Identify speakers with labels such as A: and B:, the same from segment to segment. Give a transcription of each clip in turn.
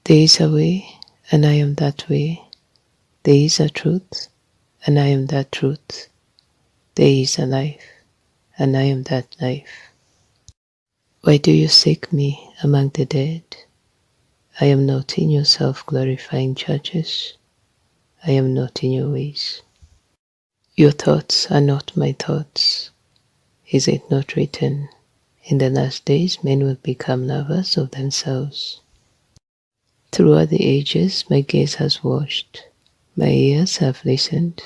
A: There is a way, and I am that way. There is a truth, and I am that truth. There is a life, and I am that life. Why do you seek me among the dead? I am not in your self-glorifying churches. I am not in your ways. Your thoughts are not my thoughts. Is it not written, in the last days men will become lovers of themselves? Throughout the ages my gaze has watched, my ears have listened.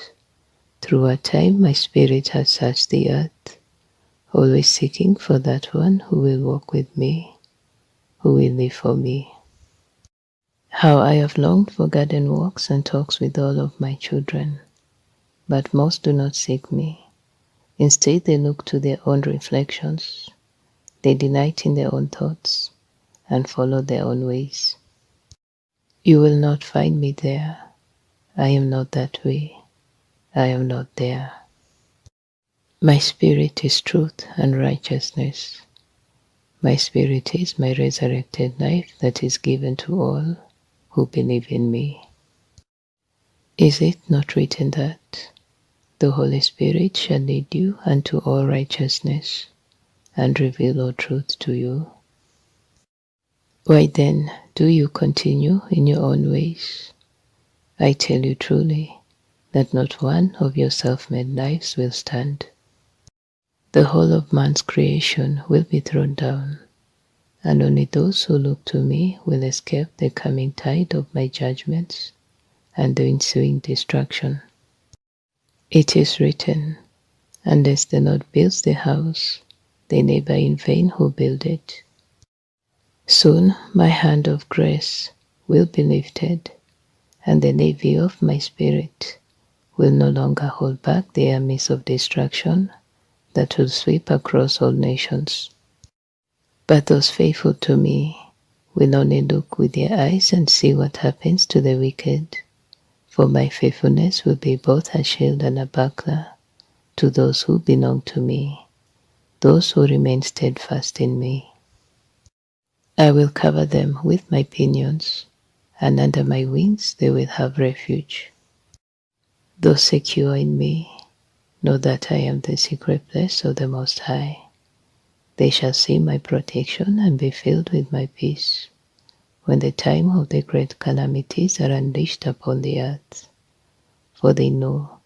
A: Throughout time my spirit has searched the earth, always seeking for that one who will walk with me, who will live for me. How I have longed for garden walks and talks with all of my children, but most do not seek me. Instead they look to their own reflections. They delight in their own thoughts and follow their own ways. You will not find me there. I am not that way. I am not there. My spirit is truth and righteousness. My spirit is my resurrected life that is given to all who believe in me. Is it not written that the Holy Spirit shall lead you unto all righteousness and reveal all truth to you? Why then do you continue in your own ways? I tell you truly that not one of your self-made lives will stand. The whole of man's creation will be thrown down, and only those who look to me will escape the coming tide of my judgments and the ensuing destruction. It is written, unless the Lord builds the house, they labor in vain who build it. Soon my hand of grace will be lifted, and the levy of my spirit will no longer hold back the armies of destruction that will sweep across all nations. But those faithful to me will only look with their eyes and see what happens to the wicked, for my faithfulness will be both a shield and a buckler to those who belong to me, those who remain steadfast in me. I will cover them with my pinions, and under my wings they will have refuge. Those secure in me know that I am the secret place of the Most High. They shall see my protection and be filled with my peace when the time of the great calamities are unleashed upon the earth, for they know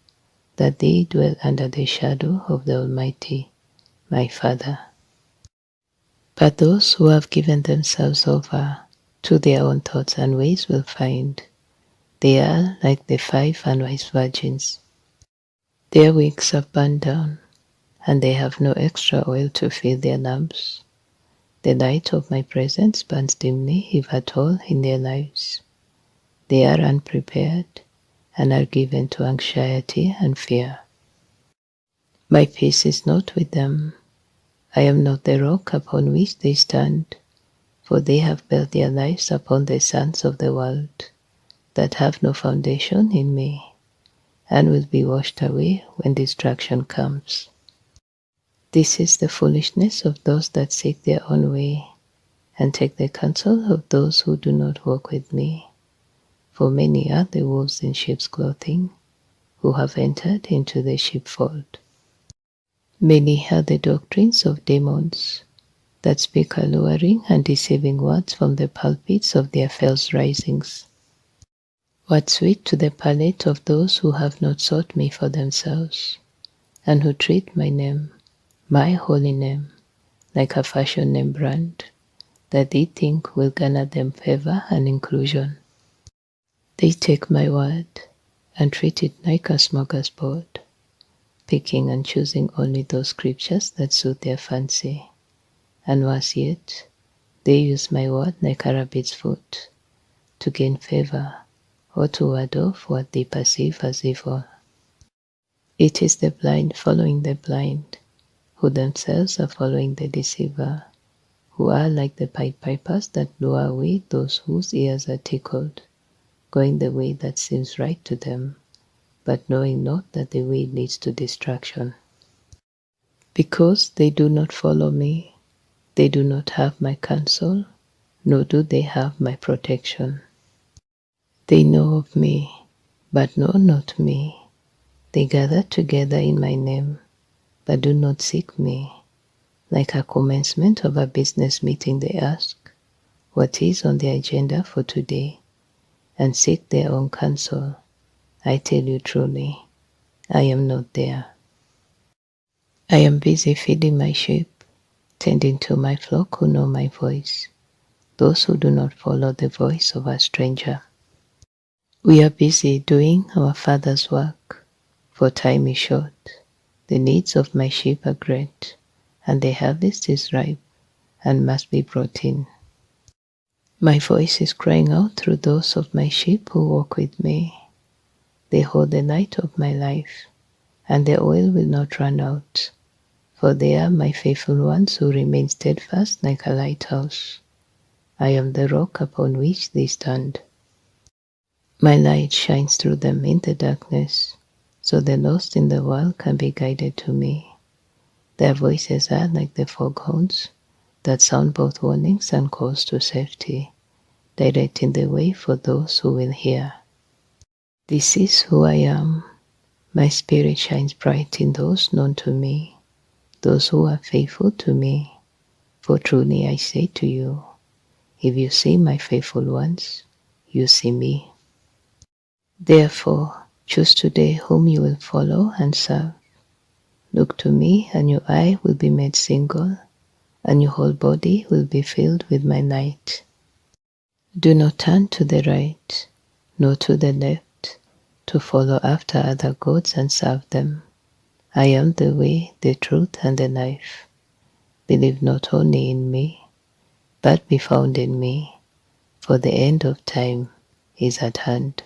A: that they dwell under the shadow of the Almighty, my Father. But those who have given themselves over to their own thoughts and ways will find they are like the 5 unwise virgins. Their wicks are burned down, and they have no extra oil to fill their lamps. The light of my presence burns dimly, if at all, in their lives. They are unprepared and are given to anxiety and fear. My peace is not with them. I am not the rock upon which they stand, for they have built their lives upon the sands of the world that have no foundation in me, and will be washed away when destruction comes. This is the foolishness of those that seek their own way, and take the counsel of those who do not walk with me. For many are the wolves in sheep's clothing, who have entered into the sheepfold. Many are the doctrines of demons, that speak alluring and deceiving words from the pulpits of their false risings. Words sweet to the palate of those who have not sought me for themselves, and who treat my name, my holy name, like a fashion name brand, that they think will garner them favor and inclusion. They take my word and treat it like a smorgasbord, picking and choosing only those scriptures that suit their fancy. And worse yet, they use my word like a rabbit's foot, to gain favor or to ward off what they perceive as evil. It is the blind following the blind, who themselves are following the deceiver, who are like the Pied Pipers that lure away those whose ears are tickled, going the way that seems right to them, but knowing not that the way leads to destruction. Because they do not follow me, they do not have my counsel, nor do they have my protection. They know of me, but know not me. They gather together in my name, but do not seek me. Like a commencement of a business meeting, they ask, what is on the agenda for today, and seek their own counsel. I tell you truly, I am not there. I am busy feeding my sheep, tending to my flock who know my voice, those who do not follow the voice of a stranger. We are busy doing our Father's work, for time is short. The needs of my sheep are great, and the harvest is ripe and must be brought in. My voice is crying out through those of my sheep who walk with me. They hold the light of my life, and their oil will not run out, for they are my faithful ones who remain steadfast like a lighthouse. I am the rock upon which they stand. My light shines through them in the darkness, so the lost in the world can be guided to me. Their voices are like the foghorns that sound both warnings and calls to safety, directing the way for those who will hear. This is who I am. My spirit shines bright in those known to me, those who are faithful to me. For truly I say to you, if you see my faithful ones, you see me. Therefore, choose today whom you will follow and serve. Look to me, and your eye will be made single, and your whole body will be filled with my light. Do not turn to the right, nor to the left, to follow after other gods and serve them. I am the way, the truth, and the life. Believe not only in me, but be found in me, for the end of time is at hand.